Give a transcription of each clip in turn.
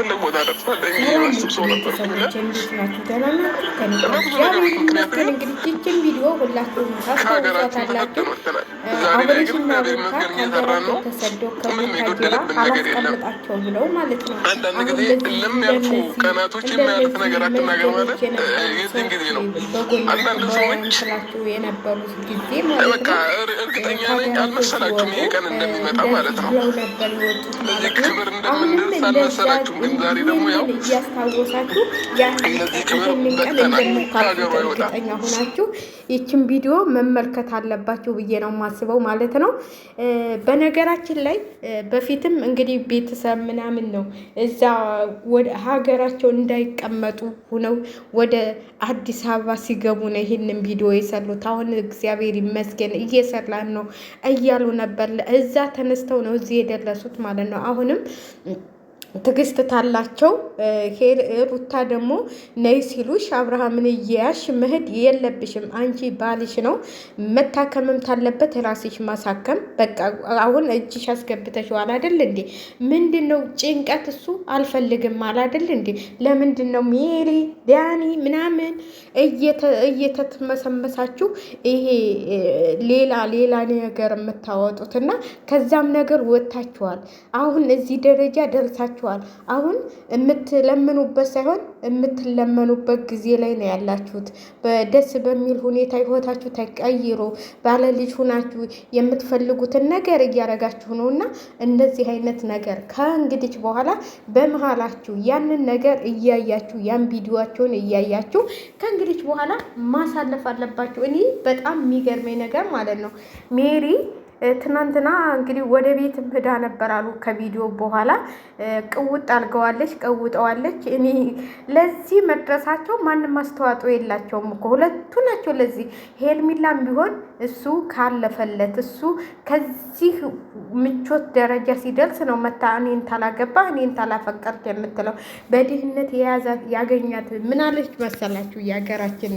ትልቅ ቦታ ደርሷል የሚያስብ ሰው ነበር። ቤተሰቦች እንዴት ናችሁ? ደህና ናችሁ? ከእግዚአብሔር ይመስገን። እንግዲህ ይህችን ቪዲዮ ሁላችሁም ታስታውሷታላችሁ። አብሬሽና ሩታ ከሀገራቸው ተሰደው ከቡታጅራ አላስቀምጣቸው ብለው ማለት ነው። አንዳንድ ጊዜ ለሚያልፉ ቀናቶች የሚያልፍ ነገር አትናገር ማለት የዚህን ጊዜ ነው። አንዳንድ ሰዎች የነበሩት ጊዜ ማለት ነው እርግጠኛ ነኝ አልመሰላችሁም ይሄ ቀን እንደሚመጣ ማለት ነው። ብለው ነበር የወጡት ማለት ነው። ክብር እንደምንደርስ አልመሰላችሁም። ግን ዛሬ ደግሞ ያው እያስታወሳችሁ ይህንን ቀን እንደምታልፉት እርግጠኛ ሆናችሁ ይችን ቪዲዮ መመልከት አለባችሁ ብዬ ነው የማስበው ማለት ነው። በነገራችን ላይ በፊትም እንግዲህ ቤተሰብ ምናምን ነው እዛ ወደ ሀገራቸው እንዳይቀመጡ ሆነው ወደ አዲስ አበባ ሲገቡ ነው ይህንን ቪዲዮ የሰሩት። አሁን እግዚአብሔር ይመስገን እየሰራን ነው እያሉ ነበር። እዛ ተነስተው ነው እዚህ የደረሱት ማለት ነው። አሁንም ትዕግስት ታላቸው ሩታ ደግሞ ነይ ሲሉሽ አብርሃምን እየያሽ መሄድ የለብሽም። አንቺ ባልሽ ነው፣ መታከምም ታለበት ራስሽ ማሳከም። በቃ አሁን እጅሽ አስገብተሽዋል አይደል እንዴ? ምንድን ነው ጭንቀት? እሱ አልፈልግም አላደል እንዴ? ለምንድን ነው ሜሪ ዳኒ ምናምን እየተመሰመሳችሁ ይሄ ሌላ ነገር የምታወጡት? እና ከዛም ነገር ወጥታችኋል። አሁን እዚህ ደረጃ ደርሳችሁ አሁን የምትለምኑበት ሳይሆን የምትለመኑበት ጊዜ ላይ ነው ያላችሁት። በደስ በሚል ሁኔታ ህይወታችሁ ተቀይሮ ባለ ልጅ ሁናችሁ የምትፈልጉትን ነገር እያረጋችሁ ነው። እና እንደዚህ አይነት ነገር ከእንግዲህ በኋላ በመሀላችሁ ያንን ነገር እያያችሁ ያን ቪዲዮአቸውን እያያችሁ ከእንግዲህ በኋላ ማሳለፍ አለባችሁ። እኔ በጣም የሚገርመኝ ነገር ማለት ነው ሜሪ ትናንትና እንግዲህ ወደ ቤት ሄዳ ነበር አሉ። ከቪዲዮ በኋላ ቅውጥ አድርገዋለች፣ ቀውጠዋለች። እኔ ለዚህ መድረሳቸው ማንም አስተዋጽኦ የላቸውም እኮ ሁለቱ ናቸው። ለዚህ ሄርሜላም ቢሆን እሱ ካለፈለት እሱ ከዚህ ምቾት ደረጃ ሲደርስ ነው መታ እኔን ታላገባ እኔን ታላፈቀርት የምትለው። በድህነት የያዛት ያገኛት ምን አለች መሰላችሁ? የሀገራችን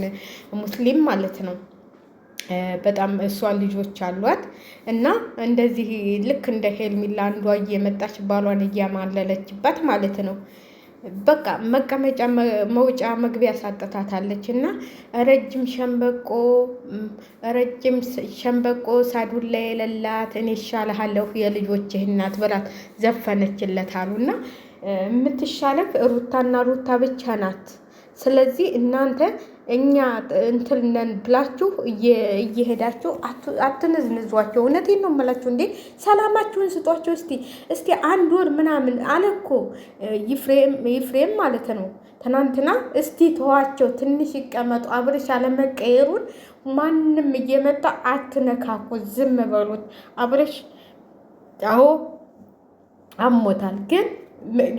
ሙስሊም ማለት ነው በጣም እሷ ልጆች አሏት እና እንደዚህ ልክ እንደ ሄርሜላ አንዷ እየመጣች ባሏን እያማለለችባት ማለት ነው። በቃ መቀመጫ መውጫ መግቢያ ሳጥታታለች። እና ረጅም ሸንበቆ ሳዱላ የሌላት እኔ እሻልሃለሁ የልጆችህ እናት ብላት ዘፈነችለት አሉ። እና የምትሻለክ ሩታና ሩታ ብቻ ናት። ስለዚህ እናንተ እኛ እንትልነን ብላችሁ እየሄዳችሁ አትንዝንዟቸው። እውነቴን ነው የምላችሁ። እንዴ ሰላማችሁን ስጧቸው። እስቲ አንድ ወር ምናምን አለ እኮ ይፍሬም ማለት ነው ትናንትና። እስቲ ተዋቸው ትንሽ ይቀመጡ። አብርሽ አለመቀየሩን ማንም እየመጣ አትነካኩ፣ ዝም በሉት። አብርሽ አዎ አሞታል ግን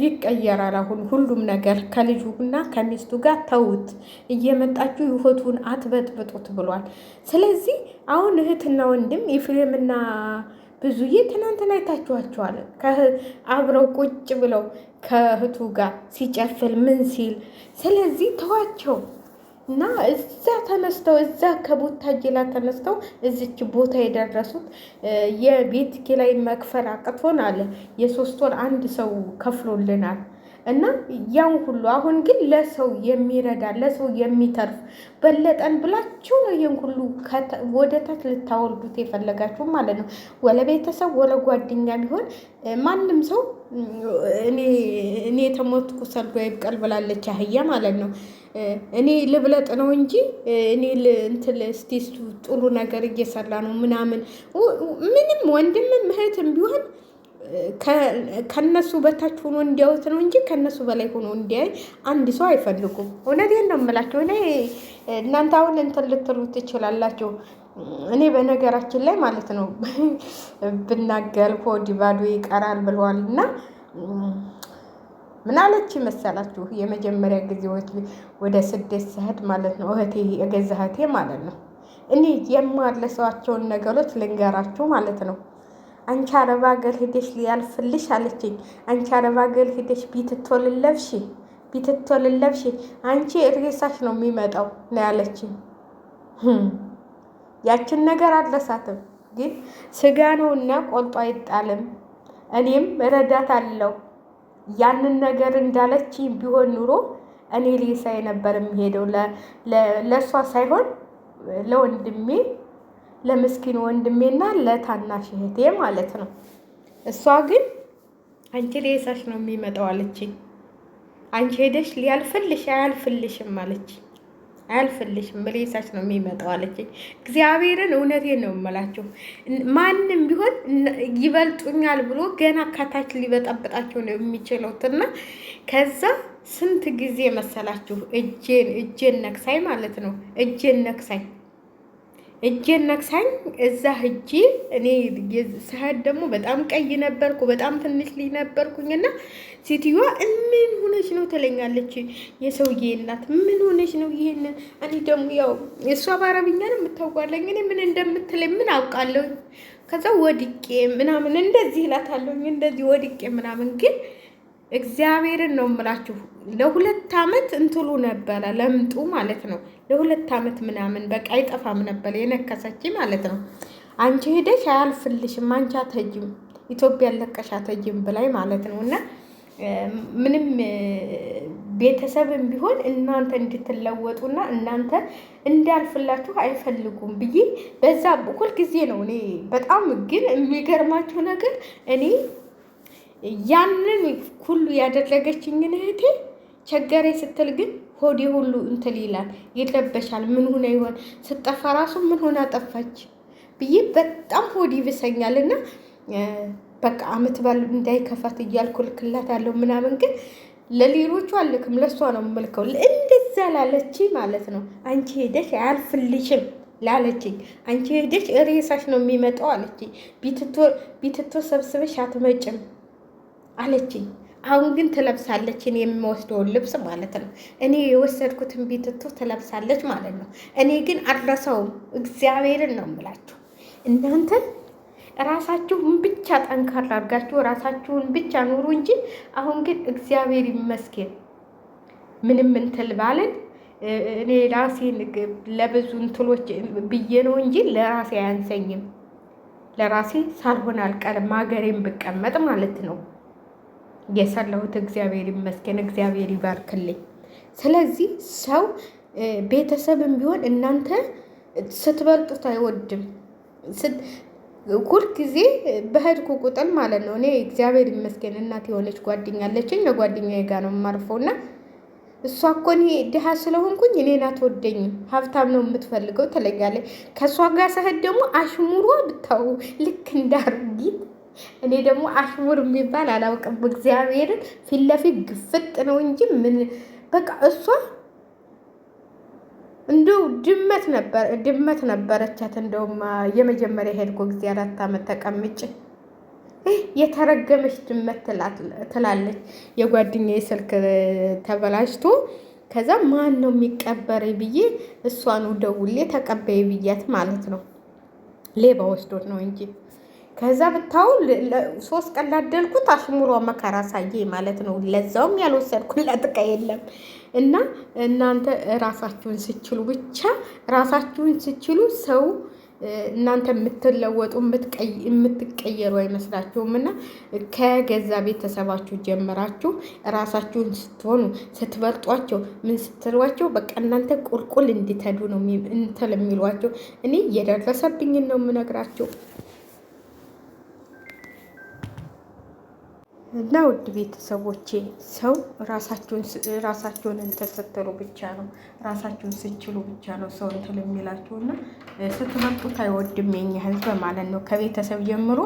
ይቀየራል። አሁን ሁሉም ነገር ከልጁና ከሚስቱ ጋር ተውት፣ እየመጣችሁ ህይወቱን አትበጥብጡት ብሏል። ስለዚህ አሁን እህትና ወንድም ኤፍሬምና ብዙዬ ትናንትና አይታችኋቸዋል። አብረው ቁጭ ብለው ከእህቱ ጋር ሲጨፍል ምን ሲል። ስለዚህ ተዋቸው እና እዛ ተነስተው እዛ ከቡታጅላ ተነስተው እዚች ቦታ የደረሱት የቤት ኪራይ መክፈል አቅቶን አለ። የ3 ወር አንድ ሰው ከፍሎልናል። እና ያን ሁሉ አሁን ግን ለሰው የሚረዳ ለሰው የሚተርፍ በለጠን ብላችሁ ነው ይሄን ሁሉ ወደ ታች ልታወርዱት የፈለጋችሁ ማለት ነው። ወለ ቤተሰብ ወለ ጓደኛ ቢሆን ማንም ሰው እኔ ተሞትኩ ሰልዶ ይብቀል ብላለች አህያ ማለት ነው። እኔ ልብለጥ ነው እንጂ እኔ እንትን ስቲስ ጥሩ ነገር እየሰራ ነው ምናምን ምንም ወንድምም እህትም ቢሆን ከነሱ በታች ሆኖ እንዲያዩት ነው እንጂ ከነሱ በላይ ሆኖ እንዲያይ አንድ ሰው አይፈልጉም። እውነቴን ነው የምላቸው። እኔ እናንተ አሁን እንትን ልትሉ ትችላላችሁ። እኔ በነገራችን ላይ ማለት ነው ብናገር ሆድ ባዶ ይቀራል ብለዋል። እና ምን አለች መሰላችሁ? የመጀመሪያ ጊዜ ወደ ስደት ስሄድ ማለት ነው እህቴ የገዛ እህቴ ማለት ነው እኔ የማለሷቸውን ነገሮች ልንገራችሁ ማለት ነው። አንቺ አረብ ሀገር ሄደሽ ሊያልፍልሽ አለችኝ። አንቺ አረብ ሀገር ሄደሽ ቢትቶልለብሽ አንቺ ሬሳሽ ነው የሚመጣው ነው ያለችኝ። ያችን ነገር አለሳትም፣ ግን ስጋ ነውና ቆልጦ አይጣልም። እኔም ረዳት አለው ያንን ነገር እንዳለችኝ ቢሆን ኑሮ እኔ ሌሳዬ ነበር የሚሄደው ለእሷ ሳይሆን ለወንድሜ ለምስኪን ወንድሜና ለታናሽ እህቴ ማለት ነው። እሷ ግን አንቺ ሌሳሽ ነው የሚመጣው አለችኝ። አንቺ ሄደሽ ሊያልፍልሽ አያልፍልሽም አለችኝ። አያልፍልሽም ሌሳሽ ነው የሚመጣው አለችኝ። እግዚአብሔርን እውነቴን ነው የምላችሁ። ማንም ቢሆን ይበልጡኛል ብሎ ገና ከታች ሊበጠብጣቸው ነው የሚችለውትና ከዛ ስንት ጊዜ መሰላችሁ እጄን ነክሳኝ ማለት ነው። እጄን ነክሳኝ እዛ ሂጂ። እኔ ስሄድ ደግሞ በጣም ቀይ ነበርኩ፣ በጣም ትንሽ ልጅ ነበርኩኝና ሴትዮዋ ምን ሆነሽ ነው ትለኛለች። የሰውዬ እናት ምን ሆነሽ ነው ይሄንን? እኔ ደግሞ ያው እሷ በአረብኛ ነው የምታውቋለኝ፣ እኔ ምን እንደምትለኝ ምን አውቃለሁ። ከዛ ወድቄ ምናምን እንደዚህ እላታለሁ፣ እንደዚህ ወድቄ ምናምን ግን እግዚአብሔርን ነው የምላችሁ ለ2 ዓመት እንትሉ ነበረ ለምጡ ማለት ነው። ለ2 ዓመት ምናምን በቃ አይጠፋም ነበር የነከሰች ማለት ነው። አንቺ ሄደሽ አያልፍልሽም፣ አንቺ አትሄጂም፣ ኢትዮጵያ ለቀሽ አትሄጂም ብላኝ ማለት ነው። እና ምንም ቤተሰብም ቢሆን እናንተ እንድትለወጡና እናንተ እንዳልፍላችሁ አይፈልጉም ብዬ በዛ ሁል ጊዜ ነው እኔ በጣም ግን የሚገርማችሁ ነገር እኔ ያንን ሁሉ ያደረገችኝን እህቴ ቸገሬ ስትል ግን ሆዴ ሁሉ እንትን ይላል ይለበሻል። ምን ሆነ ይሆን ስጠፋ ራሱ ምን ሆነ አጠፋች ብዬ በጣም ሆዴ ይብሰኛል። እና በቃ አመት ባል እንዳይከፋት እያልኩ ልክላታለሁ ምናምን ግን ለሌሎቹ አልክም፣ ለሷ ነው የምልከው። እንደዛ ላለች ማለት ነው። አንቺ ሄደሽ አያልፍልሽም ላለችኝ፣ አንቺ ሄደሽ ሬሳሽ ነው የሚመጣው አለችኝ። ቢትቶ ሰብስበሽ አትመጭም አለችኝ። አሁን ግን ትለብሳለች፣ እኔ የምወስደውን ልብስ ማለት ነው። እኔ የወሰድኩትን ቢትቶ ትለብሳለች ማለት ነው። እኔ ግን አልረሳውም። እግዚአብሔርን ነው የምላችሁ። እናንተ ራሳችሁን ብቻ ጠንካራ አድርጋችሁ ራሳችሁን ብቻ ኑሩ እንጂ አሁን ግን እግዚአብሔር ይመስገን ምንም እንትል ባለን እኔ ራሴን ለብዙ እንትሎች ብዬ ነው እንጂ ለራሴ አያንሰኝም። ለራሴ ሳልሆን አልቀርም ሀገሬን ብቀመጥ ማለት ነው። የሰለሁት እግዚአብሔር ይመስገን፣ እግዚአብሔር ይባርክልኝ። ስለዚህ ሰው ቤተሰብም ቢሆን እናንተ ስትበልጡት አይወድም። ሁልጊዜ በሄድኩ ቁጥር ማለት ነው። እኔ እግዚአብሔር ይመስገን እናት የሆነች ጓደኛ አለችኝ። ለጓደኛዬ ጋር ነው የማርፈው እና እሷ እኮ እኔ ድሃ ስለሆንኩኝ እኔን አትወደኝም፣ ሀብታም ነው የምትፈልገው ትለኛለች። ከእሷ ጋር ስሄድ ደግሞ አሽሙሯ ብታው ልክ እንዳርጊት። እኔ ደግሞ አሽሙር የሚባል አላውቅም። እግዚአብሔርን ፊት ለፊት ግፍጥ ነው እንጂ ምን በቃ እሷ እንደው ድመት ነበረቻት። እንደውም የመጀመሪያ ሄድኩ ጊዜ 4 ዓመት ተቀምጬ የተረገመች ድመት ትላለች። የጓደኛዬ ስልክ ተበላሽቶ ከዛ ማን ነው የሚቀበረኝ ብዬ እሷን ደውሌ ተቀበይ ብያት ማለት ነው። ሌባ ወስዶት ነው እንጂ ከዛ ብታው 3 ቀን ላደልኩት አሽሙሯ መከራ ሳየ ማለት ነው። ለዛውም ያልወሰድኩላት ዕቃ የለም። እና እናንተ ራሳችሁን ስችሉ ብቻ ራሳችሁን ስችሉ ሰው እናንተ የምትለወጡ የምትቀየሩ አይመስላችሁም። እና ከገዛ ቤተሰባችሁ ጀምራችሁ ራሳችሁን ስትሆኑ ስትበልጧቸው ምን ስትሏቸው በቃ እናንተ ቁልቁል እንድትሄዱ ነው እንትን የሚሏቸው። እኔ እየደረሰብኝን ነው የምነግራቸው። እና ውድ ቤተሰቦቼ ሰው ራሳችሁን እንትን ስትሉ ብቻ ነው ራሳችሁን ስችሉ ብቻ ነው ሰው እንትን የሚላችሁ። እና ስትመጡት አይወድም የኛ ሕዝብ ማለት ነው። ከቤተሰብ ጀምሮ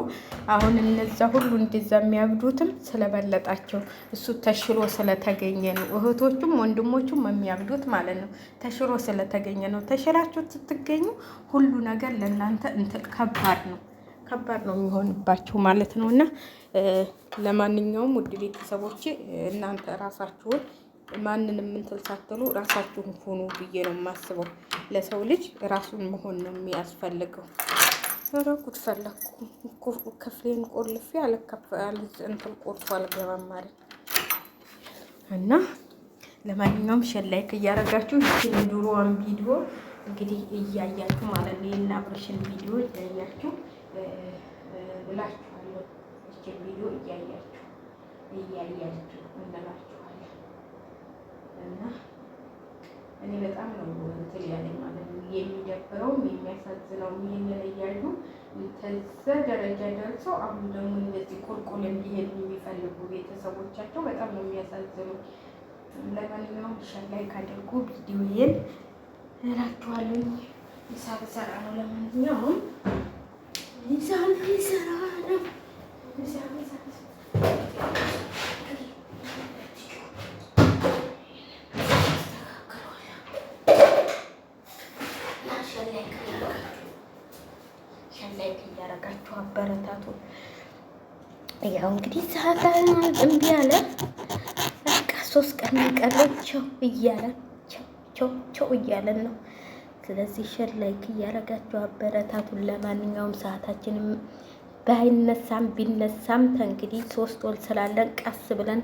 አሁን እነዛ ሁሉ እንደዛ የሚያብዱትም ስለበለጣቸው እሱ ተሽሎ ስለተገኘ ነው። እህቶቹም ወንድሞቹም የሚያብዱት ማለት ነው ተሽሎ ስለተገኘ ነው። ተሽላችሁ ስትገኙ ሁሉ ነገር ለእናንተ እንትን ከባድ ነው የሚሆንባችሁ ማለት ነው። እና ለማንኛውም ውድ ቤተሰቦቼ እናንተ ራሳችሁን ማንንም እንትን ሳትሉ ራሳችሁን ሁኑ ብዬ ነው የማስበው። ለሰው ልጅ ራሱን መሆን ነው የሚያስፈልገው። ረጉድ ፈለኩ ክፍሌን ቆልፌ እንትን ቆርጦ አልገባም ማለት እና ለማንኛውም ሸላይክ እያረጋችሁ ይህን ድሮዋን ቪዲዮ እንግዲህ እያያችሁ ማለት ነው የእነ አብርሽን ቪዲዮ እያያችሁ ብላችኋለሁ። እቺ ቪዲዮ እያያችሁ እያያችሁ እንላችኋለን። እና እኔ በጣም ነው እንትን ያለኝ ማለት ነው የሚደብረውም የሚያሳዝነውም ይህንን እያዩ ከዛ ደረጃ ደርሰው አሁን ደግሞ እንደዚህ ቁልቁል እንዲሄዱ የሚፈልጉ ቤተሰቦቻቸው በጣም ነው የሚያሳዝኑ። ለማንኛውም ላይክ አድርጉ ቪዲዮዬን እላችኋለሁ። ሂሳብ ሰራ ነው። ለማንኛውም ሂሳብ ሰራ ነው። ላይክ እያደረጋችሁ አበረታቱ። ያው እንግዲህ ሰዓት እምቢ አለ። በቃ 3 ቀን ቀረው። ቸው እያለን ነው። ስለዚህ ሼር ላይክ እያደረጋችሁ አበረታቱን። ለማንኛውም ሰዓታችንም ባይነሳም ቢነሳም እንግዲህ 3 ወር ስላለን ቀስ ብለን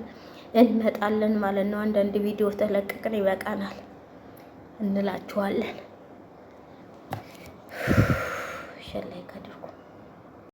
እንመጣለን ማለት ነው። አንዳንድ ቪዲዮ ተለቀቅን ይበቃናል እንላችኋለን። ሼር ላይክ አድርጉ።